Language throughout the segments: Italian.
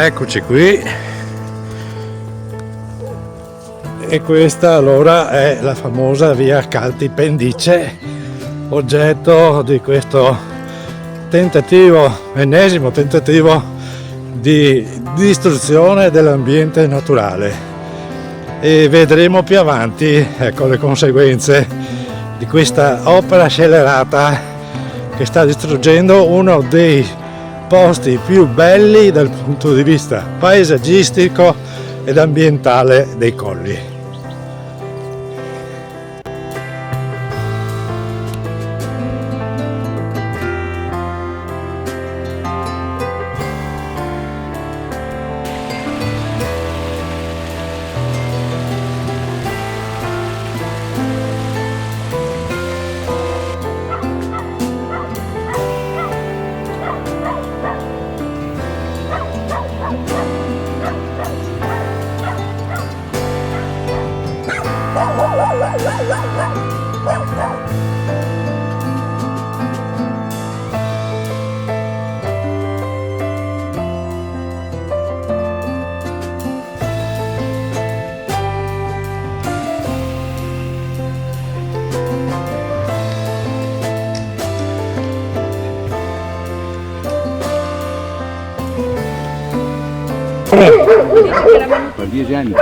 Eccoci qui, e questa allora è la famosa via Calti Pendice, oggetto di questo ennesimo tentativo di distruzione dell'ambiente naturale, e vedremo più avanti, ecco, le conseguenze di questa opera scellerata che sta distruggendo uno dei posti più belli dal punto di vista paesaggistico ed ambientale dei colli.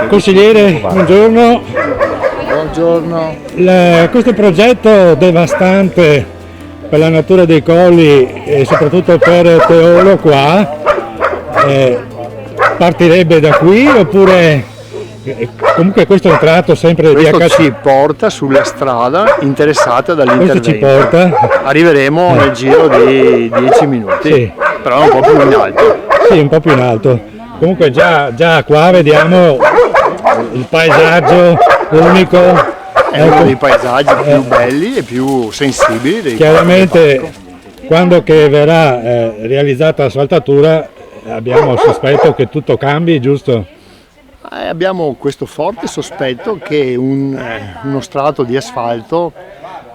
Consigliere, buongiorno. Buongiorno. Questo progetto devastante per la natura dei colli e soprattutto per Teolo qua, partirebbe da qui oppure comunque questo è un tratto sempre di Questo ci porta sulla strada interessata dall'intervento. Questo ci porta. Arriveremo nel giro di 10 minuti, sì, però un po' più in alto. Sì, un po' più in alto. Comunque già qua vediamo il paesaggio unico. È uno dei paesaggi più belli e più sensibili dei chiaramente quando che verrà realizzata l'asfaltatura abbiamo il sospetto che tutto cambi, giusto? Abbiamo questo forte sospetto che uno strato di asfalto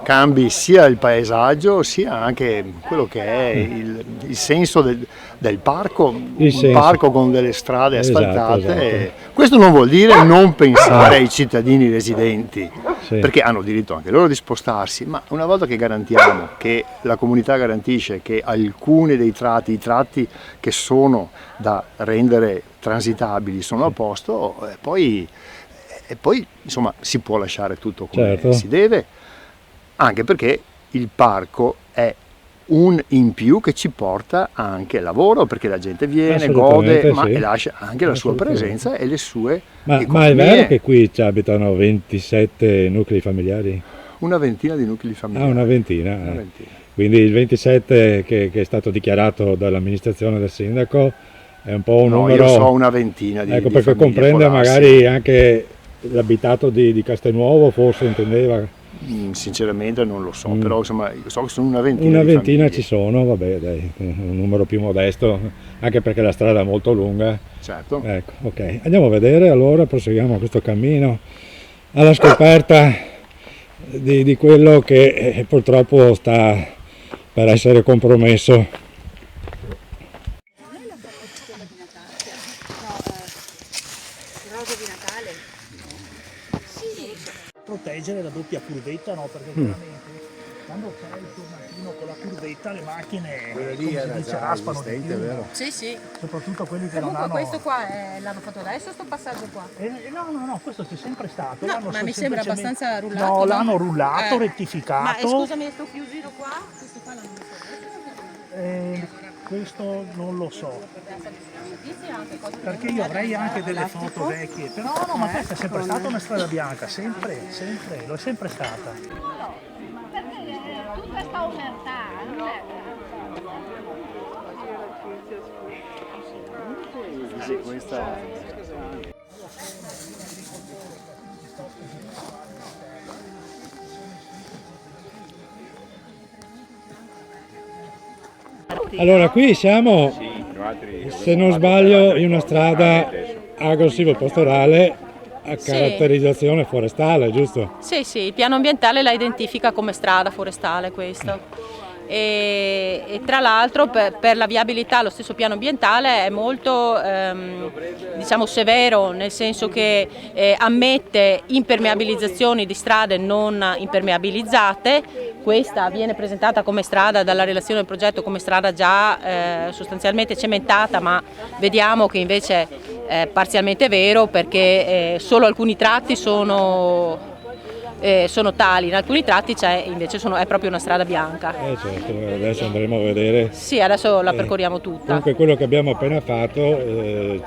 cambi sia il paesaggio sia anche quello che è il senso del parco, un parco con delle strade asfaltate. Esatto. Questo non vuol dire non pensare ai cittadini residenti, sì, perché hanno diritto anche loro di spostarsi, ma una volta che garantiamo, che la comunità garantisce che alcuni dei tratti, i tratti che sono da rendere transitabili sono a posto, poi insomma si può lasciare tutto come si deve, anche perché il parco è un in più che ci porta anche lavoro, perché la gente viene, gode, ma sì, lascia anche la sua presenza e le sue economie. Ma è vero che qui ci abitano 27 nuclei familiari? Una ventina di nuclei familiari. Una ventina. Quindi il 27 che è stato dichiarato dall'amministrazione del sindaco è un po' un numero... Io so una ventina di ecco, perché famiglie comprende Polassi. magari anche l'abitato di Castelnuovo, forse intendeva... Sinceramente non lo so, però insomma so che sono una ventina. Una ventina di ci sono, vabbè, dai, un numero più modesto, anche perché la strada è molto lunga. Certo. Ecco, ok, andiamo a vedere, allora proseguiamo questo cammino alla scoperta di quello che purtroppo sta per essere compromesso. Proteggere la doppia curvetta, no? Perché veramente quando c'è il tornantino con la curvetta le macchine raspano di più, vero? Sì, sì. Soprattutto quelli che comunque non hanno... questo qua l'hanno fatto adesso sto passaggio qua? No, questo c'è sempre stato. No, ma mi sembra abbastanza rullato. No, l'hanno rullato, rettificato. Ma scusami, sto chiusino qua? Questo qua l'hanno messo. Questo non lo so, perché io avrei anche delle foto vecchie, però no, ma questa è sempre stata una strada bianca, sempre, lo è sempre stata. Tutta questa omertà non è... Sì, questa... Allora, qui siamo, se non sbaglio, in una strada agro-silvopastorale a caratterizzazione forestale, giusto? Sì, sì, il piano ambientale la identifica come strada forestale questo. e tra l'altro per la viabilità lo stesso piano ambientale è molto diciamo severo, nel senso che ammette impermeabilizzazioni di strade non impermeabilizzate. Questa viene presentata come strada dalla relazione del progetto come strada già sostanzialmente cementata, ma vediamo che invece è parzialmente vero, perché solo alcuni tratti sono tali, in alcuni tratti invece è proprio una strada bianca. Certo, adesso andremo a vedere. Sì, adesso la percorriamo tutta. Comunque quello che abbiamo appena fatto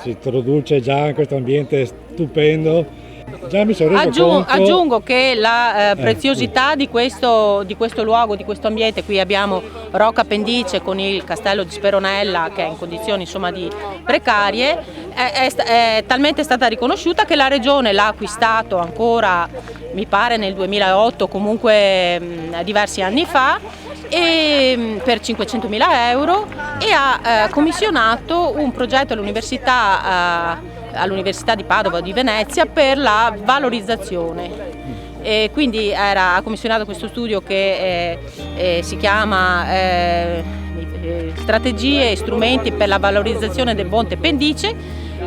ci introduce già in questo ambiente stupendo. Già mi sono reso conto... Aggiungo che la preziosità di questo luogo, di questo ambiente, qui abbiamo Rocca Pendice con il castello di Speronella che è in condizioni insomma precarie, è talmente stata riconosciuta che la regione l'ha acquistato ancora, mi pare nel 2008, comunque diversi anni fa, e per 500.000 euro, e ha commissionato un progetto all'Università di Padova o di Venezia per la valorizzazione. E quindi ha commissionato questo studio che si chiama Strategie e strumenti per la valorizzazione del Monte Pendice,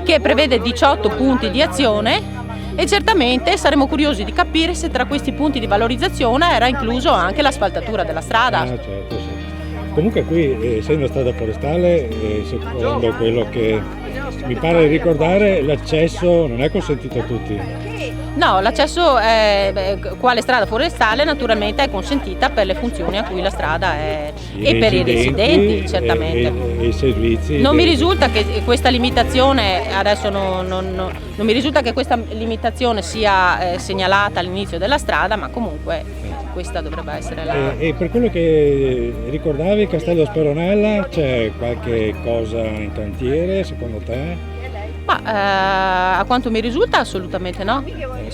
che prevede 18 punti di azione, e certamente saremo curiosi di capire se tra questi punti di valorizzazione era incluso anche l'asfaltatura della strada. Certo, sì. Comunque qui, essendo strada forestale, secondo quello che mi pare di ricordare, l'accesso non è consentito a tutti. No, l'accesso quale strada forestale naturalmente è consentita per le funzioni a cui la strada è e per i residenti certamente. E i servizi. Non mi risulta che questa limitazione, adesso non mi risulta che questa limitazione sia segnalata all'inizio della strada, ma comunque questa dovrebbe essere la... E per quello che ricordavi, Castello Speronella, c'è qualche cosa in cantiere secondo te? Ma a quanto mi risulta assolutamente no.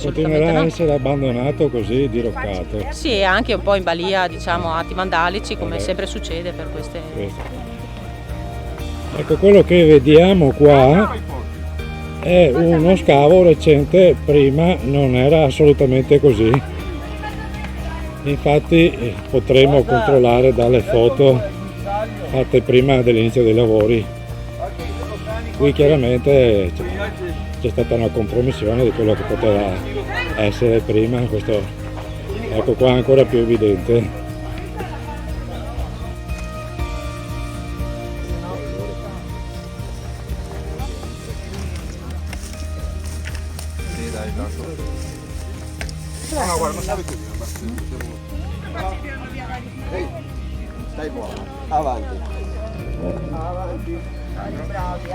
Continuerà a essere abbandonato così, diroccato? Sì, anche un po' in balia, diciamo, atti vandalici, come sempre succede per queste... Ecco, quello che vediamo qua è uno scavo recente, prima non era assolutamente così. Infatti potremo controllare dalle foto fatte prima dell'inizio dei lavori. Qui chiaramente c'è stata una compromissione di quello che poteva essere prima, questo ecco qua è ancora più evidente. No, guarda, non sabe più. Stai buono, avanti. Avanti. Bravi,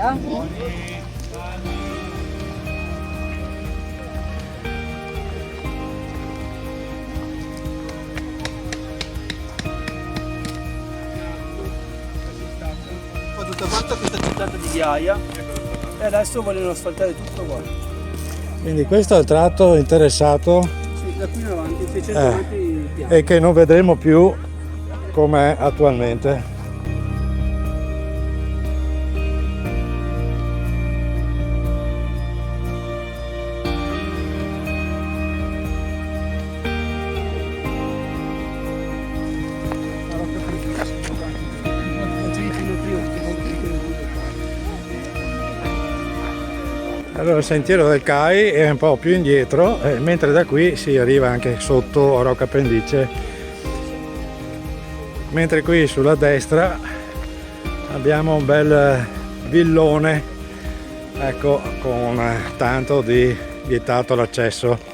Ho tutta fatta questa gittata di ghiaia e adesso vogliono asfaltare tutto qua. Quindi questo è il tratto interessato? Sì, da qui in avanti, 600 metri piano. E che non vedremo più com'è attualmente. Allora il sentiero del CAI è un po' più indietro, mentre da qui si arriva anche sotto a Rocca Pendice, mentre qui sulla destra abbiamo un bel villone, ecco, con tanto di vietato l'accesso.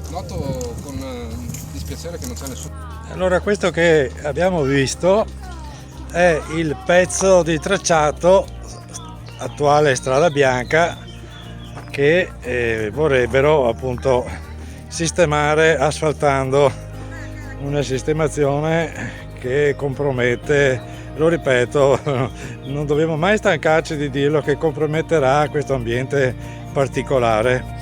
Noto con dispiacere che non c'è nessuno. Allora questo che abbiamo visto è il pezzo di tracciato attuale strada bianca che vorrebbero appunto sistemare asfaltando, una sistemazione che compromette, lo ripeto, non dobbiamo mai stancarci di dirlo, che comprometterà questo ambiente particolare.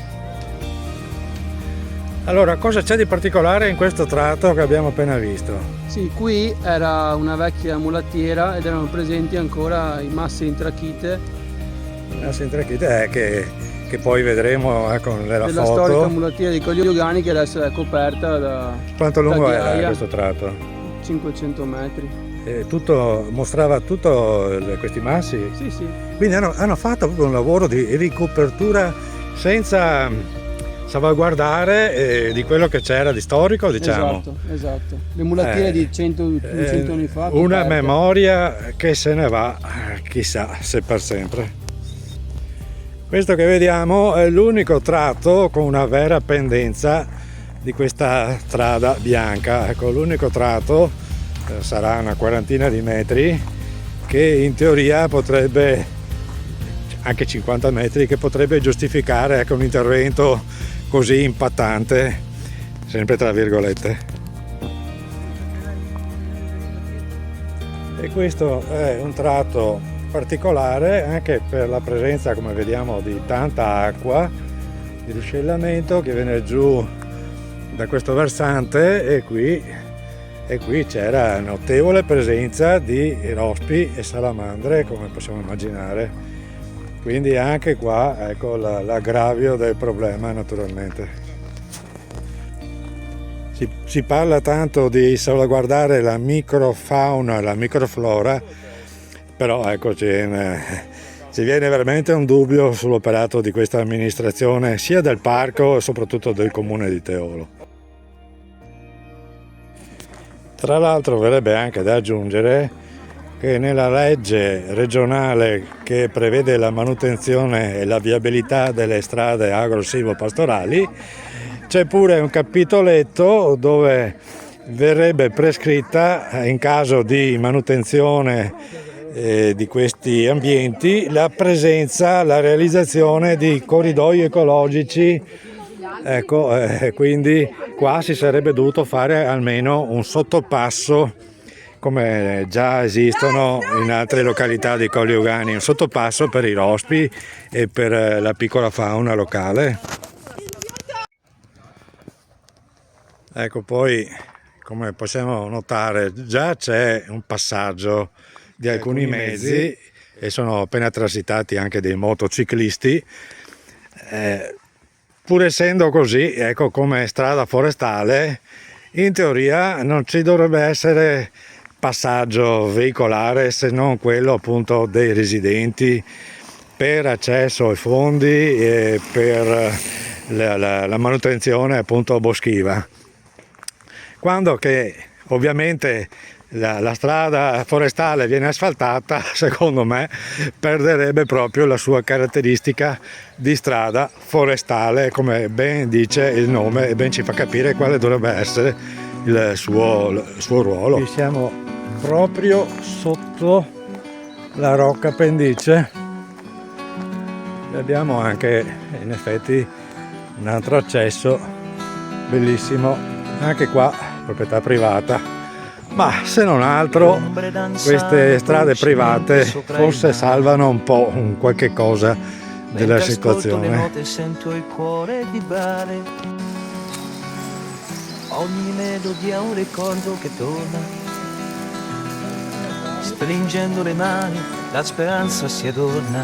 Allora, cosa c'è di particolare in questo tratto che abbiamo appena visto? Sì, qui era una vecchia mulattiera ed erano presenti ancora i massi in trachite La Sintrachite che poi vedremo nella della foto. storica mulattiera di Colli Ugani, che adesso è coperta da Quanto lungo da era ghiaia. questo tratto? 500 metri. E mostrava questi massi? Sì, sì. Quindi hanno fatto proprio un lavoro di ricopertura senza salvaguardare di quello che c'era di storico, diciamo. Esatto. Le mulattiere di 100 anni fa. Una coperte. memoria che se ne va, chissà se per sempre. Questo che vediamo è l'unico tratto con una vera pendenza di questa strada bianca. Ecco, l'unico tratto sarà una quarantina di metri che in teoria potrebbe, anche 50 metri, che potrebbe giustificare un intervento così impattante, sempre tra virgolette. E questo è un tratto particolare anche per la presenza, come vediamo, di tanta acqua di ruscellamento che viene giù da questo versante, e qui c'era notevole presenza di rospi e salamandre, come possiamo immaginare. Quindi anche qua ecco l'aggravio del problema, naturalmente. Si parla tanto di salvaguardare la microfauna e la microflora, però ecco ci viene veramente un dubbio sull'operato di questa amministrazione, sia del parco e soprattutto del comune di Teolo. Tra l'altro verrebbe anche da aggiungere che nella legge regionale che prevede la manutenzione e la viabilità delle strade agro-silvopastorali c'è pure un capitoletto dove verrebbe prescritta, in caso di manutenzione di questi ambienti, la presenza, la realizzazione di corridoi ecologici. Ecco, quindi qua si sarebbe dovuto fare almeno un sottopasso, come già esistono in altre località di Colli Ugani, un sottopasso per i rospi e per la piccola fauna locale. Ecco, poi come possiamo notare già c'è un passaggio di alcuni mezzi e sono appena transitati anche dei motociclisti. Pur essendo così, ecco, come strada forestale, in teoria non ci dovrebbe essere passaggio veicolare se non quello appunto dei residenti per accesso ai fondi e per la manutenzione appunto boschiva. Quando che ovviamente la strada forestale viene asfaltata, secondo me perderebbe proprio la sua caratteristica di strada forestale, come ben dice il nome e ben ci fa capire quale dovrebbe essere il suo ruolo. Qui siamo proprio sotto la rocca pendice e abbiamo anche in effetti un altro accesso bellissimo, anche qua proprietà privata. Ma se non altro queste strade private forse salvano un po' qualche cosa della situazione. Sento il cuore vibrare, ogni melodia è un ricordo che torna, stringendo le mani la speranza si adorna.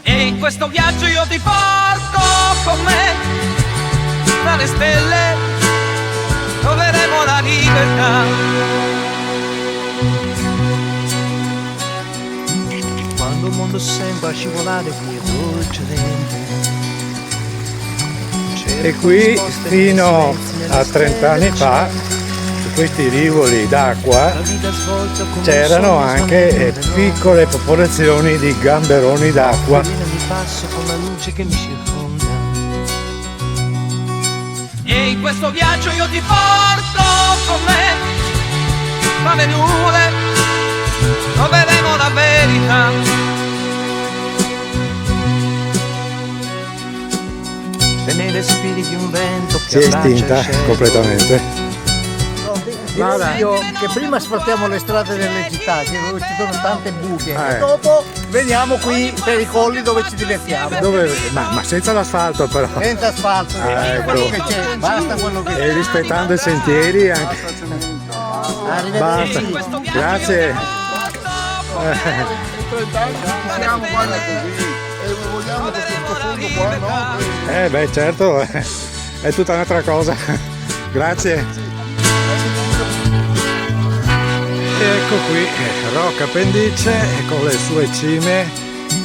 E in questo viaggio io ti porto con me tra le stelle, troveremo la libertà. Quando il mondo sembra scivolare via dolcemente. E qui fino a 30 anni fa, su questi rivoli d'acqua, c'erano anche piccole popolazioni di gamberoni d'acqua. Mi passo con la luce che mi circonda. E in questo viaggio io ti porto con me tra le nuvole, troveremo la verità. E nei respiri di un vento che Si è estinta completamente. Io che prima asfaltiamo le strade delle città, dove ci sono tante buche, e dopo veniamo qui per i colli dove ci divertiamo. Ma senza l'asfalto però. Senza asfalto, quello che c'è, basta quello che c'è. E rispettando i sentieri anche. Arrivederci. Basta. Grazie. Siamo guarda così e vogliamo questo fondo qua, no? Beh certo, è tutta un'altra cosa. Grazie. Ecco qui Rocca Pendice con le sue cime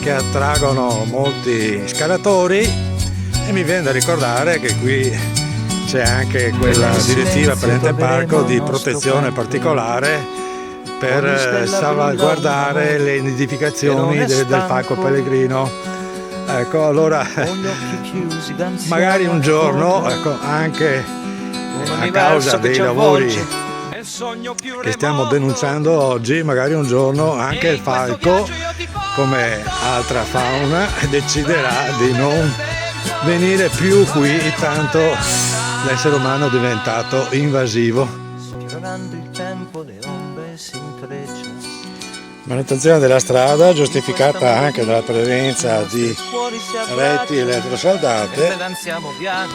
che attraggono molti scalatori e mi viene da ricordare che qui c'è anche quella direttiva per l'ente parco di protezione particolare per salvaguardare le nidificazioni del falco pellegrino. Ecco, allora magari un giorno, ecco, anche a causa dei lavori che stiamo denunciando oggi, magari un giorno anche il falco, come altra fauna, deciderà di non venire più qui, tanto l'essere umano è diventato invasivo. Manutenzione della strada giustificata anche dalla presenza di reti elettrosaldate,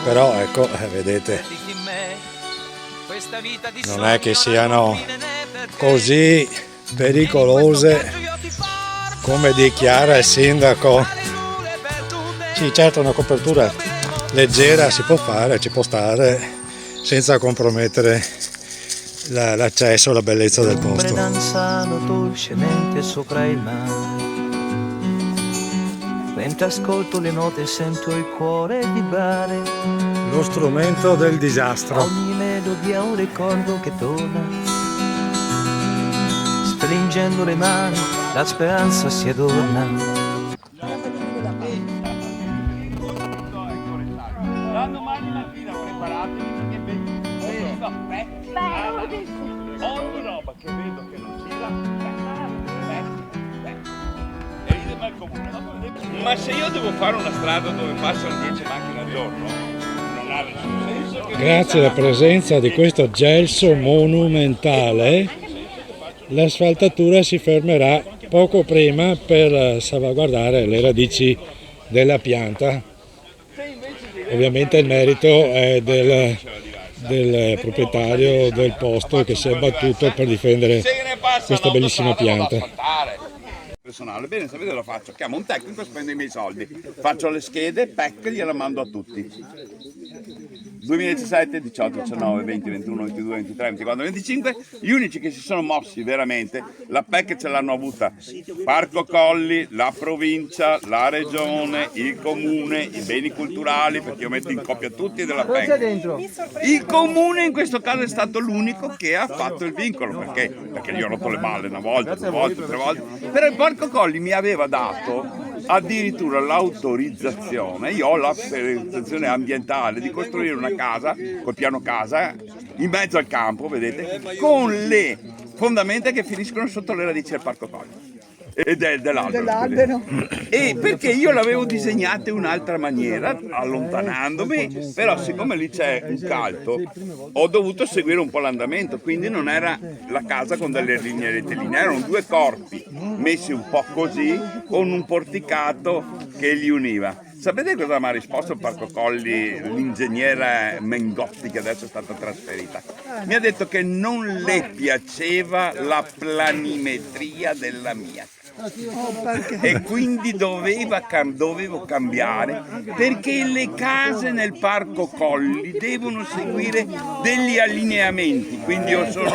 però ecco, vedete, non è che siano così pericolose come dichiara il sindaco. Sì, certo, una copertura leggera si può fare, ci può stare, senza compromettere l'accesso alla bellezza del posto. Danzano dolcemente sopra il mare. Mentre ascolto le note sento il cuore vibrare. Lo strumento del disastro. Ogni melodia un ricordo che torna. Stringendo le mani la speranza si adorna. Domani mattina preparatevi perché ogni roba che vedo che non gira, e idem al comune. Ma se io devo fare una strada dove passano 10 macchine al giorno, non ha nessun senso che... Grazie alla presenza di questo gelso monumentale, l'asfaltatura si fermerà poco prima per salvaguardare le radici della pianta. Ovviamente il merito è del proprietario del posto che si è battuto per difendere questa bellissima pianta. Personale, bene, sapete cosa faccio? Chiamo un tecnico, spendo i miei soldi, faccio le schede, PEC, gliela mando a tutti. 2017, 18, 19, 20, 21, 22, 23, 24, 25, gli unici che si sono mossi veramente, la PEC ce l'hanno avuta Parco Colli, la provincia, la regione, il comune, i beni culturali, perché io metto in coppia tutti della PEC. Il comune in questo caso è stato l'unico che ha fatto il vincolo, perché gli ho rotto le balle una volta, due volte, tre volte, però il Parco Colli mi aveva dato addirittura l'autorizzazione, io ho l'autorizzazione ambientale di costruire una casa col piano casa in mezzo al campo, vedete, con le fondamenta che finiscono sotto le radici del Parco Colli e dell'albero. E perché io l'avevo disegnata in un'altra maniera, allontanandomi, però siccome lì c'è un calto ho dovuto seguire un po' l'andamento, quindi non era la casa con delle linee rettilinee, erano due corpi messi un po' così con un porticato che li univa. Sapete cosa mi ha risposto il Parco Colli, l'ingegnere Mengotti, che adesso è stata trasferita? Mi ha detto che non le piaceva la planimetria della mia e quindi dovevo cambiare, perché le case nel Parco Colli devono seguire degli allineamenti, quindi o sono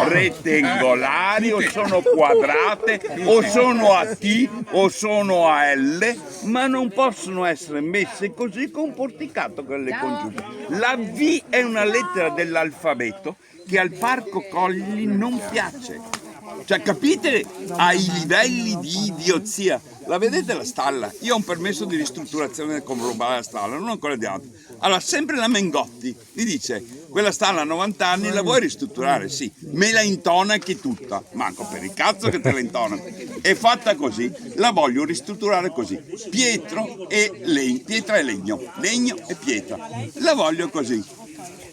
rettangolari o sono quadrate o sono a T o sono a L, ma non possono essere messe così con un porticato con le congiunte. La V è una lettera dell'alfabeto che al Parco Colli non piace. Cioè, capite ai livelli di idiozia? La vedete la stalla? Io ho un permesso di ristrutturazione con roba la stalla, non ho ancora di altro. Allora, sempre la Mengotti mi dice: quella stalla ha 90 anni, la vuoi ristrutturare? Sì, me la intonachi tutta. Manco per il cazzo che te la intonaco. È fatta così, la voglio ristrutturare così. Pietra e legno, legno e pietra. La voglio così.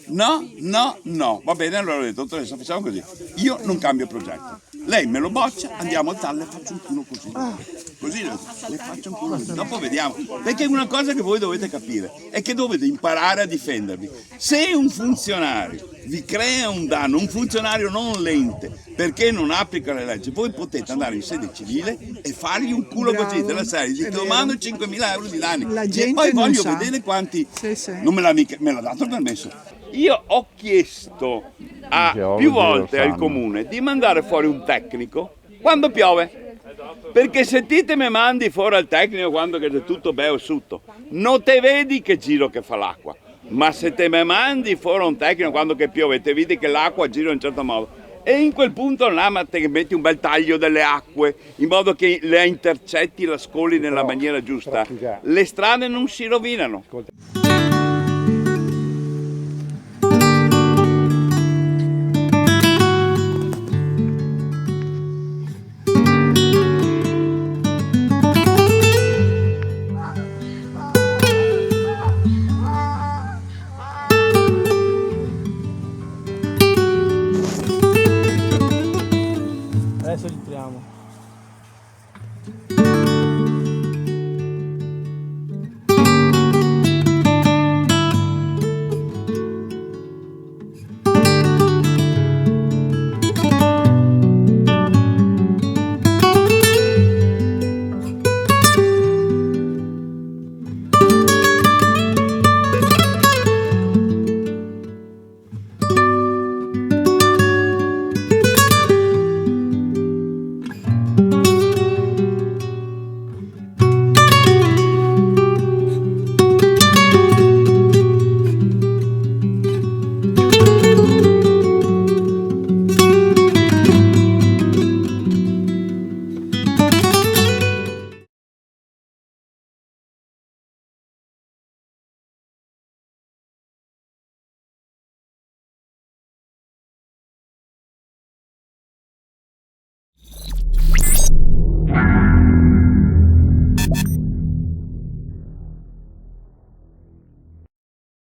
No, va bene, allora ho detto, dottoressa, facciamo così, io non cambio progetto, lei me lo boccia, andiamo al TAR, le faccio un culo così, le faccio un culo così, dopo vediamo, perché una cosa che voi dovete capire è che dovete imparare a difendervi. Se un funzionario vi crea un danno, un funzionario non l'ente, perché non applica le leggi, voi potete andare in sede civile e fargli un culo così della serie, ti domando 5.000 euro di danni, e poi voglio vedere quanti, non me l'ha dato il permesso. Io ho chiesto più volte al comune di mandare fuori un tecnico quando piove, perché se te me mandi fuori al tecnico quando è tutto bello sotto, non te vedi che giro che fa l'acqua, ma se te me mandi fuori un tecnico quando che piove, te vedi che l'acqua gira in un certo modo, e in quel punto là te metti un bel taglio delle acque in modo che le intercetti, la scoli nella maniera giusta, le strade non si rovinano.